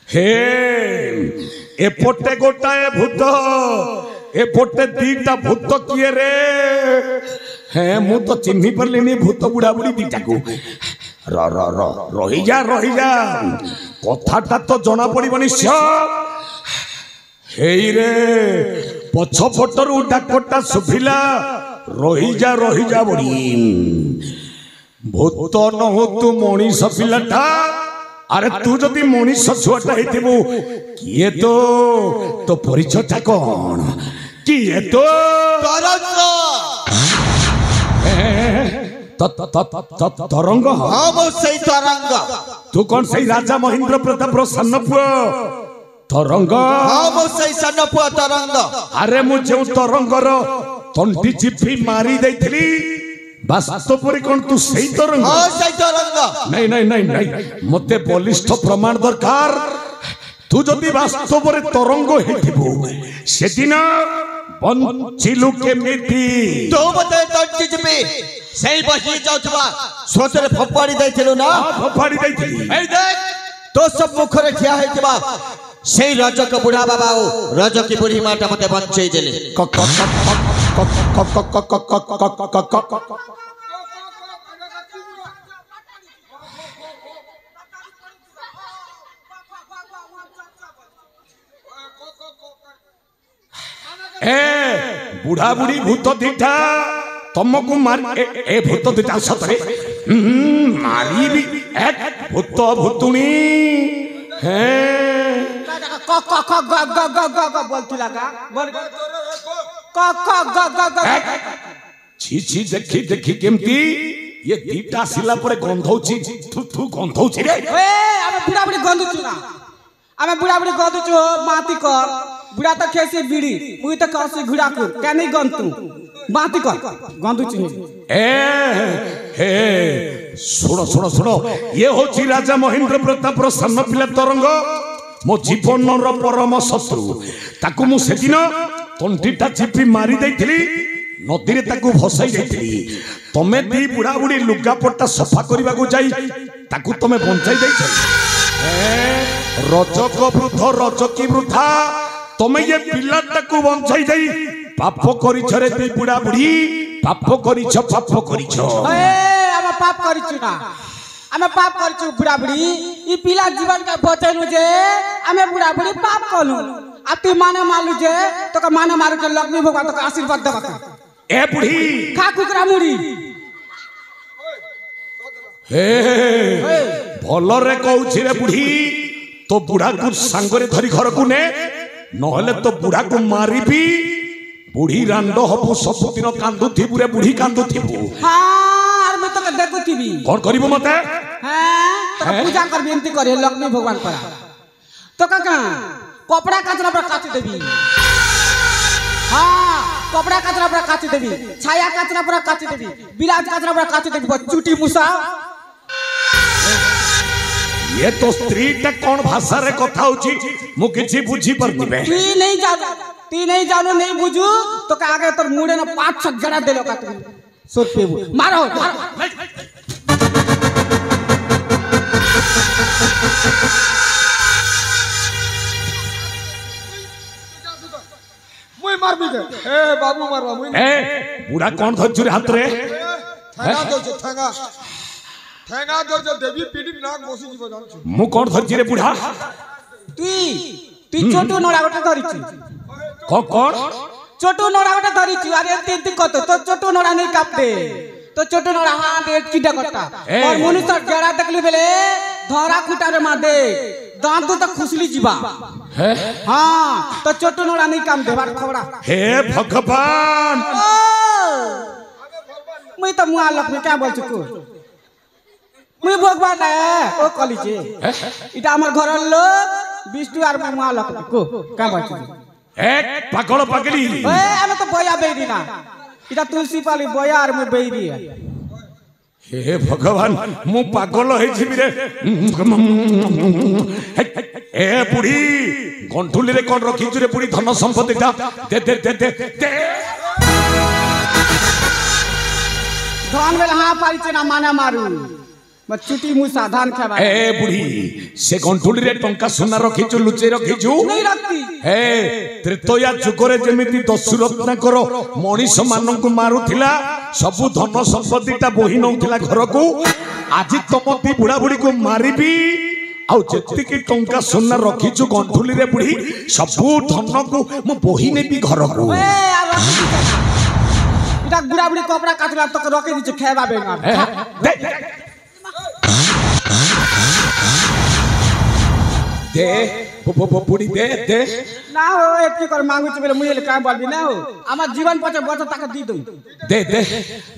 हे एपटे गोटाए भूत एपटे दीटा भूत किए रे हे मु तो चिन्ही परलिनी भूत बुढ़ा बुढ़ी दीटा को रही जा कथाटा तो जना पड़िबनी हेई रे पछ पटरू डाकटा सुभिला रही जा बड़ी भूत न हो तू मनीष पिलाटा अरे तू जदि मनीष छुआटा हेतिबो किए तो परिचयटा कौन किए तो तरंग हाँ वो सही तरंग तू कौन सही राजा महेंद्र प्रताप रो सन पुओ तरंग हाँ वो सही सन पुओ तरंग अरे मु जो तरंग रो तंटी चिपी मारी देइथली वास्तव में कौन तू सही तरंग हाँ सही तरंग नहीं मते बलिष्ठ प्रमाण दरकार तू जदि वास्तव में तरंग हेतिबो सेदिन बंचिलु केमिति तो मते तंटी चिपी सही बही जाउथबा सोचले फपाड़ी दैथिलु ना फपाड़ी दैथिली ए देख तो सब मुखरे ठिया हेतिबा सेई रजक बुढ़ा बाबा ओ रजक की बुढ़ी माटा मते बंचै देले ए बुढ़ा बुढ़ी भूत दीटा तुमको मार ए भूत दीटा सतरे मारी भी एक भूत भूतुणी है बोलती लगा बोल छी देखी केमती ये दीटा सिला पर गंधौची थू गंधौची रे ए आमे बुढ़ा बुढ़ी गंधुचु ना आमे बुढ़ा बुढ़ी गंधुचु माती कर बुढ़ा तो खेसी बीड़ी मुई तो कहसी घुड़ा को क्या नहीं गंतु माती कर गंधुचु ए हे सुनो ये होची राजा महेंद्र प्रताप रो सन पिला तरंग मो जीवन रो परम शत्रु ताकू मु सेदिन तंटीटा चिपी मारी देइथली नदी रे ताकू भसाई देइथली तमे दी बुढ़ा बुढ़ी लुगा पट्टा सफा करबा को जाई ताकू तमे बंचाई देइछ रजक वृद्ध रजकी वृद्धा तमे ये पिलाटा को बंचाई देई पाप करिछ रे दी बुढ़ा बुढ़ी पाप करिछ ए आमे पाप करिछु ना आमे पाप करिछु बुढ़ा बुढ़ी ई पिला जीवन के बचैनु जे आमे बुढ़ा बुढ़ी पाप कलु आ तू माने मालु जे तो का माने मारू के लक्ष्मी भगवान तो का आशीर्वाद देबा ए बुढ़ी खा कुकरा मुड़ी हे भल रे कहूछि रे बुढ़ी तो बुढ़ा को सांगरे धरी घर को ने नहले तो बुढ़ा को मारिबी बुढ़ी रांड हबु सबुदिन कांदुथिबु रे बुढ़ी कांदुथिबु हां आर मैं तो देखुथिबी कोन करिबो मते हां तो पूजा कर बेनती करे लक्ष्मी भगवान पर तो का कपड़ा काचरा पर काट देबी हां कपड़ा काचरा पर काट देबी छाया काचरा पर काट देबी बिलाज काचरा पर काट देबी चुटी मुसा ये तो स्त्री टा कौन भाषा रे कथा होची मु किछि बुझी परनिबे ती नहीं जानो नहीं बुझू तो का आगे तोर मुड़े न 5-6 जड़ा देलो का तू सोट पेबू मारो मुई मार भी दे ए बाबू मारवा मुई ए बुढ़ा कौन धरछु रे हाथ रे ठेंगा दो ठेंगा दो जो देवी पीड़ी नाक मोसी जीव जान मु कौन धरछि रे बुढ़ा तू छोटू नोड़ा गोटे धरिछु कौन छोटू नोड़ा गोटे धरिछु अरे एते कत तो छोटू नोड़ा नहीं कापते तो छोटू नोड़ा हां दे किडा कट्टा और मनुष्य जड़ा देखली बेले धरा खुटा रे मा दे दांत तो खुसली जीवा है हां तो छोटू नोड़ा नहीं काम देबार खबड़ा हे भगवान मैं तो मुआ लख में क्या बोल चुकू मैं भगवान है ओ कली जे इटा हमर घर लोग विष्णु आर मुआ लख को का बोल चुकू एक पागल पागली ए हम तो बया बेरी ना इटा तुलसी पाली बया आर में बेरी है हे भगवान मु पागल होई छिबि रे ए बुढ़ी गंठुली रे कौन रखी रे पूरी धन संपत्ति ता दे दे दे दे दे धन बेला हाँ पारिचे ना माने मारू मैं चुटी मुसा धान खाबा ए बुढ़ी से गंठुली रे टंका सोना रखी लुचे रखी नहीं रखती ए त्रेतया जुगरे जेमिति दशरथना करो मनीष मान को मारुथिला सबु धन संपत्तिटा बोही नौथिला घर को आज तुम दी बुढ़ा बुढ़ी को मारिबी आउ जेतिकी टंका सोना रखीचु गंठुली रे बुढ़ी सबु धन को मु बोही नेबी घर को ए इटा बुढ़ा बुढ़ी कपड़ा काटला तक रखे दिछ खेबा बेगा दे बुढ़ी दे दे ना हो एतकी कर मांगु छ बेले मुइले काम बोलबी ना हो हमर जीवन पछे बच तक दी दू दे दे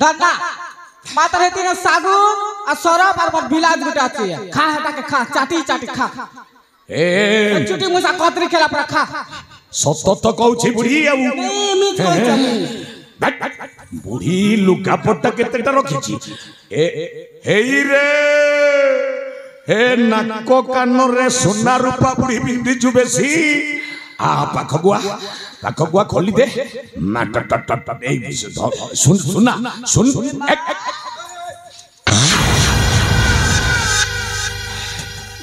दादा माता रहती ना सागु आ सरब और बिलाज गुटा छै खा हटा के खा चाटी चाटी खा ए चुटी मुसा कतरी खेला पर खा सत तो कहू छी बुढ़ी आउ ए मिच कोइ छ बुढ़ी लुका पट्टा केतेटा रखी छी ए हेई रे हे नाको कानो रे सोना रूपा बुढ़ी बिंदी छु बेसी आ पाखगुआ खोली दे ना ट ट ट ए सुन सुना सुन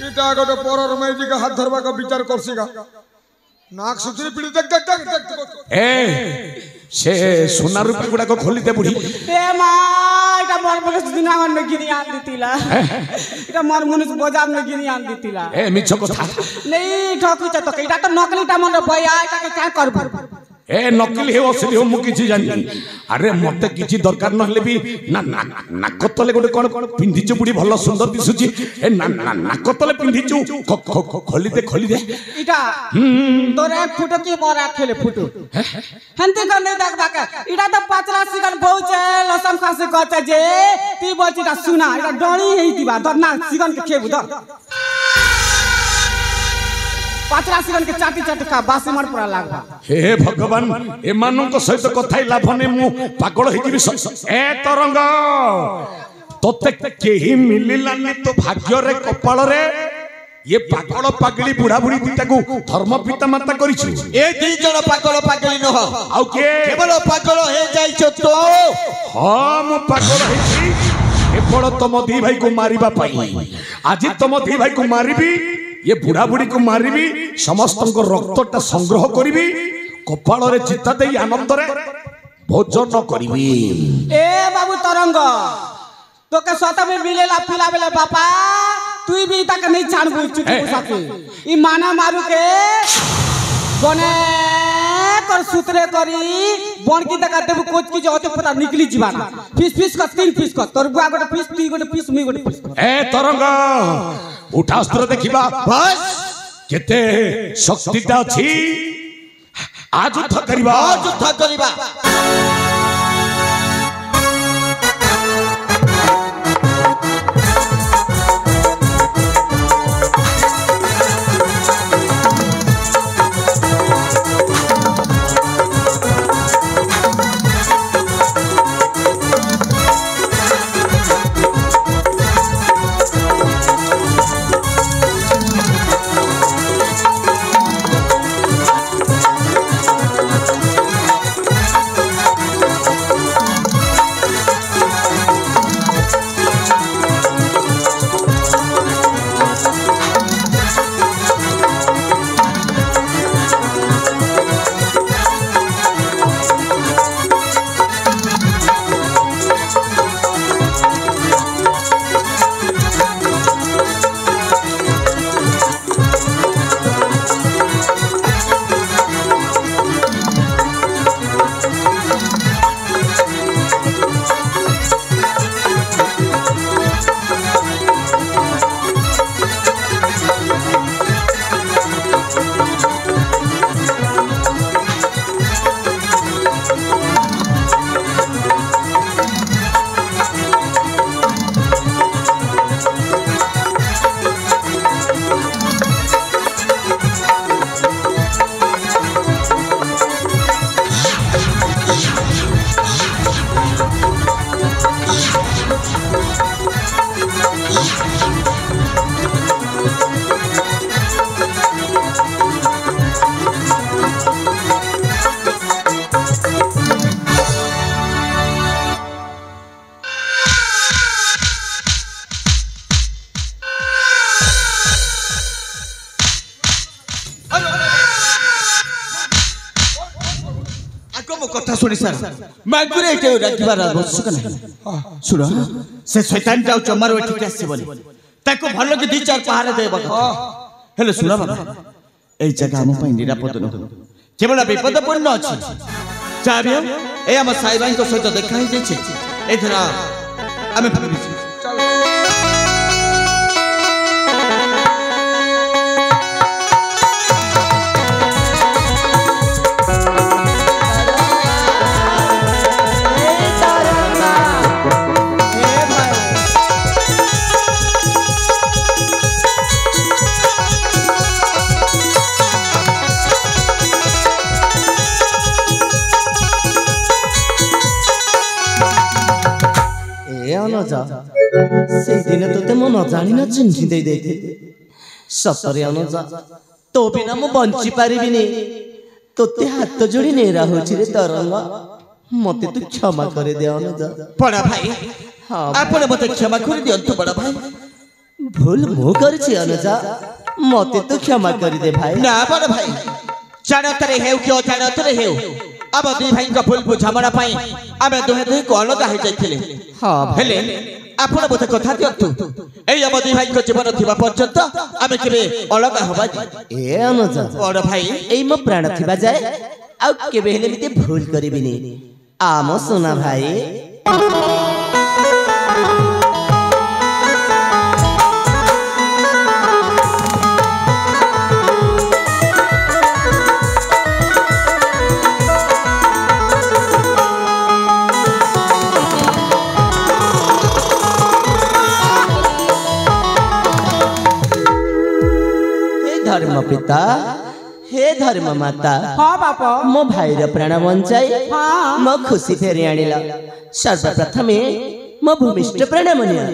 इटा गोटे परर मैजी का हाथ धरबा का विचार करसीगा नाक सुतरी पीड़ी देख देख देख देख ए से सोना रूपा गुडा को खोली दे बुढ़ी ए मा इटा मोर मनुष्य दुनिया में गिनी आन दितिला इटा मोर मनुष्य बाजार में गिनी आन दितिला ए मिछ कथा नहीं ठोकी छ तो इटा तो नकली टा मन भया इटा के क्या करबो ए नकली हे असली हो मु किछि जानि अरे मते किछि दरकार न हले भी ना ना नाकतले गोटे कोन पिंधिछु बुढ़ी भलो सुंदर दिसुची ए ना ना नाकतले पिंधिछु खोली दे इटा तोरे फुटो की मोरा खेले फुटो हंते गने देख बाका इटा तो पाचला सिगन बहुचे लसम खासे कहते जे ती बचिटा सुना इटा डणी हेई दिबा दरना सिगन के खेबु द पाचला सिगन के चाटी चाटी खा बासे मर पड़ा लागबा हे भगवान ए मानु को सहित कथाई लाभने मु पागल हेजिबी ए तरंग तोते केही मिलिलानी तो भाग्य रे कपाल रे ये पागल पागली बुढ़ा बुढ़ी दिटा को धर्म पिता माता करिछु ए दी जण पागल पागली न हो आउ के केवल पागल हे जाइछो तो हां मु पागल हेछि केवल तम दी भाई को मारिबा पाई आज तम दी भाई को मारिबी ये बुढ़ा बुढ़ी को मारिबी समस्त को रक्तटा संग्रह करिबी कपाल रे चित्ता देई आनंद रे भोजन करिबी ए बाबू तरंग तो के सता में मिलेला पिला बेले बापा तू भी तक नहीं छाड़बू चुटी सके ई माना मारू के बने कर सूत्रे करी बन की तक देबू कोच की जो होते पता निकली जीवाना फीस का 3 फीस का तोर बुआ गोटे फीस ती गोटे फीस मी गोटे फीस ए तरंग उठास्त्र देखिबा बस केते शक्तिता अछि आज युद्ध करिबा ଆଗ ମୋ କଥା ଶୁଣି ସାର ମାଗୁରେ ଏଠି ରାଖିବାର ଆବଶ୍ୟକ ନାହିଁ ଶୁଣ ସେ ଶୈତାନଟା ଆଉ ଜମାରୁ ଏଠିକି ଆସିବନି ତାକୁ ଭଲ କି 2-4 ପାହାରେ ଦେବ କଥା ହେଲେ ଶୁଣ ବାବା এই জায়গা ଆମ ପାଇଁ ନିରାପଦ ନୁହେଁ କେବଳ ବିପଦପୂର୍ଣ୍ଣ ଅଛି ଚାରିୟ ଏ ଆମ ସାଇ ଭାଇଙ୍କ ସହିତ ଦେଖା ହେଇଯାଇଛି ଏଥର ଆମେ ଭାବିଛୁ से दिन तो मो न जानी न चिन्ह दे दे सतरे अनुजा तो बिना मु बंची पारिबिनी तोते हाथ जोड़ी नेरा होछि रे तरंग मते तू क्षमा करे दे अनुजा बड़ा भाई हां आपण मते क्षमा कर दियंतु बड़ा भाई भूल मु करछि अनुजा मते तू क्षमा कर दे भाई ना बड़ा भाई जानतरे हेउ क्यों जानतरे हेउ अब दी भाई का भूल बुझामणा पाई आमे दोहे दोहे को अलग हो जाइथिले हां भेले आपण मते कथा दियंतु एई अब दी भाई को जीवन थिबा पर्यंत आमे केबे अलग होबा ए अनुजा बड़ भाई एई मो प्राण थिबा जाय आ केबे हेले मिते भूल करिबिनी आमो सोना भाई धर्म पिता हे धर्म माता हाँ बापा मो भाई र प्राण बंचाई हाँ मो खुशी फेरी आनिला सर्वप्रथमे मो भूमिष्ठ प्राण मनिया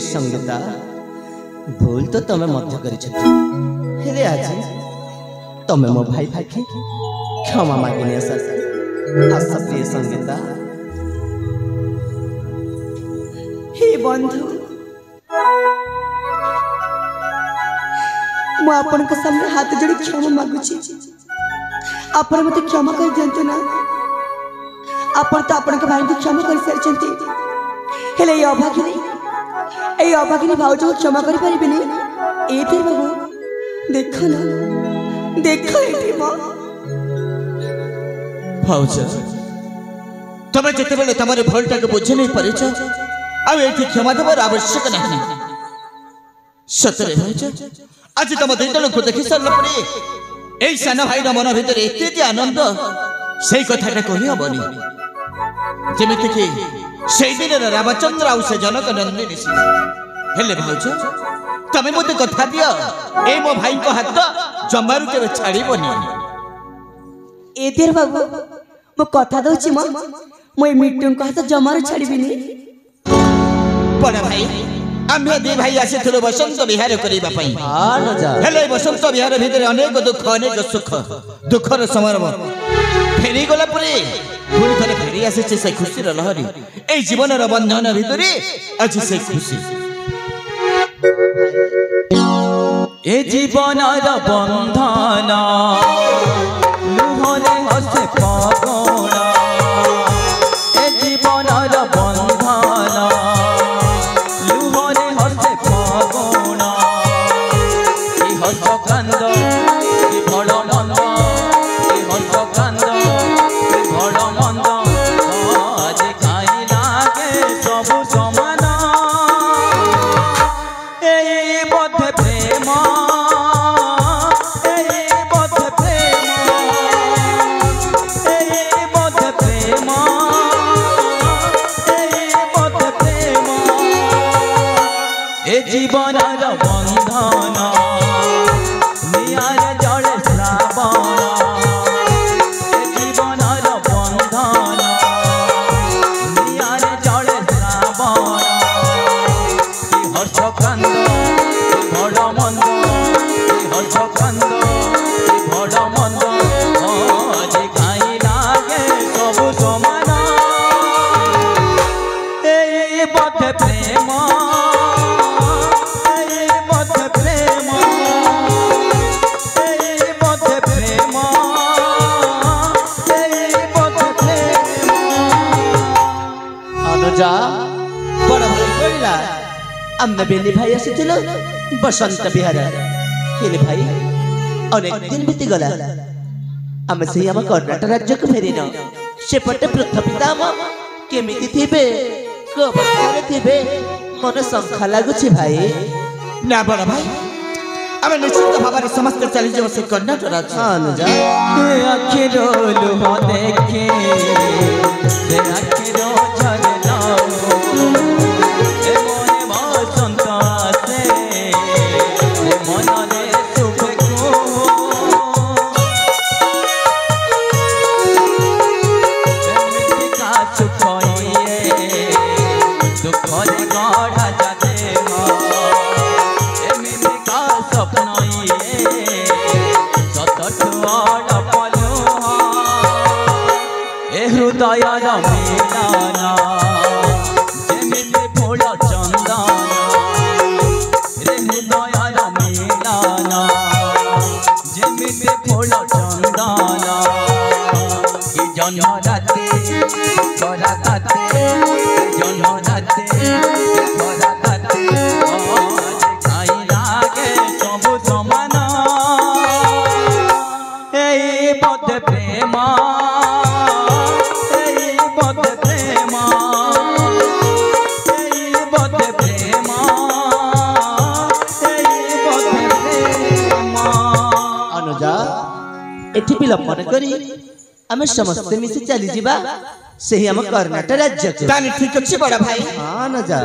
संगीता भूल तो तमे मध्य करिछथि आज तमे मो भाई पाखे क्षमा मागिने आस प्रिय संगीता हे बंधु मु आपन के सामने हाथ जोड़ी क्षमा मागुछि आपन मते क्षमा कर दियंतु ना आपन तो आपन के भाई की क्षमा कर सारछंती हेले ये अभागिनी এই অভাগিনী ভাউজ ক্ষমা করে পারিবেনি এদের বাবু দেখো না দেখো এটি মা ভাউজ তুমি যেতেবেলে তোমার ভুলটাকে বুঝে নেই পারিছ আর এটি ক্ষমা দেবার আবশ্যক নাই সতরে ভাউজ আজ তোম দুই জনকে দেখি সারলা পরে এই সান ভাইর মন ভিতরে এতে যে আনন্দ সেই কথাটা কহি হবনি যেমিতি কি সেই দিনের রামচন্দ্র আউ সে জনক নন্দিনী হেলে ভাউজ তুমি মতে কথা দিও এই মো ভাই কো হাত জমারু কেবে ছাড়িবনি এদের বাবু মো কথা দউছি মো মই মিটুন কো হাত জমারু ছাড়িবিনি বড় ভাই আমি দুই ভাই আসিছিল বসন্ত বিহার করিবা পাই হেলে বসন্ত বিহার ভিতরে অনেক দুঃখ অনেক সুখ দুঃখর সমারোহ ফেরি গলা পরে পুরি থরে ফেরি আসিছে সে খুশির লহরি এই জীবনের বন্ধন ভিতরে আছে সে খুশি এ জীবনের বন্ধন লুহরে হসে পাগলা এ জীবনের বন্ধন লুহরে হসে পাগলা এই হস কান্দ এই বড় মন্দ এই হস কান্দ এই বড় মন্দ আজ খাই লাগে সবু সমান এই পথে প্রেম এই পথে প্রেম এই পথে প্রেম এই পথে প্রেম এ জীবনের বন্ধন নিয়ার জড়ে শ্রাবণ এ জীবনের বন্ধন अनुजा बड़ भाई बोला आम्मे बेली भाई आसीथिलो बसंत विहार हेले भाई अनेक दिन बीती गला आमे से हम कर्नाटक राज्य को फेरिन सेपटे पृथ्वीता केमिति थिबे कबस्तारे थिबे मन संखा लागुछि भाई ना बड़ भाई आमे निश्चित भाବରେ ସମସ୍ତେ ଚାଲି ଯିବ ସେ कर्नाटक राज्य अनुजा आखिरो लुह देखे आखिरो झरना मने बसंत आसे मनरे शुभे को एमिति का सुखइए दुखरे गढ़ा जाते एमिति का सपनइए सतठुआड़ पलु ए हृदय मिलाना जेमिति फूल चंदन रे हृदय मिलाना जेमिति फूल चंदन कि जन्म राते करा ताते जन्म राते करा ताते खाई लागे सबु समान এই পথে প্রেম এই পথে প্রেম এই পথে প্রেম এই পথে প্রেম अनुजा एठी विलंबन करी आमे समस्त मिसी चली जिबा सेही हम कर्नाटक राज्य को तानी ठीक अछि बड़ा भाई हां अनुजा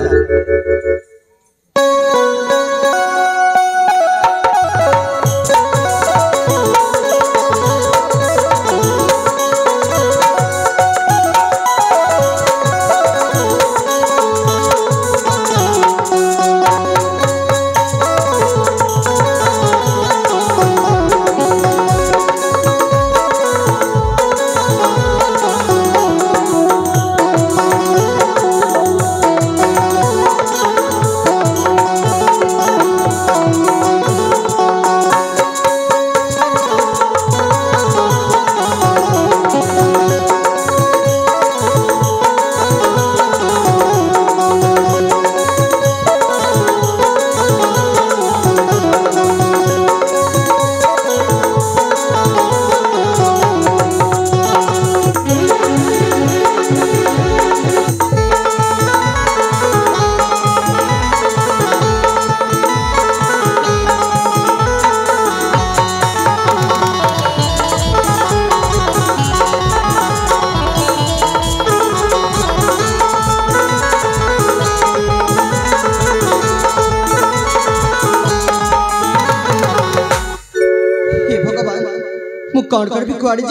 हे भगवान मु कौन कर भी कुआड़ी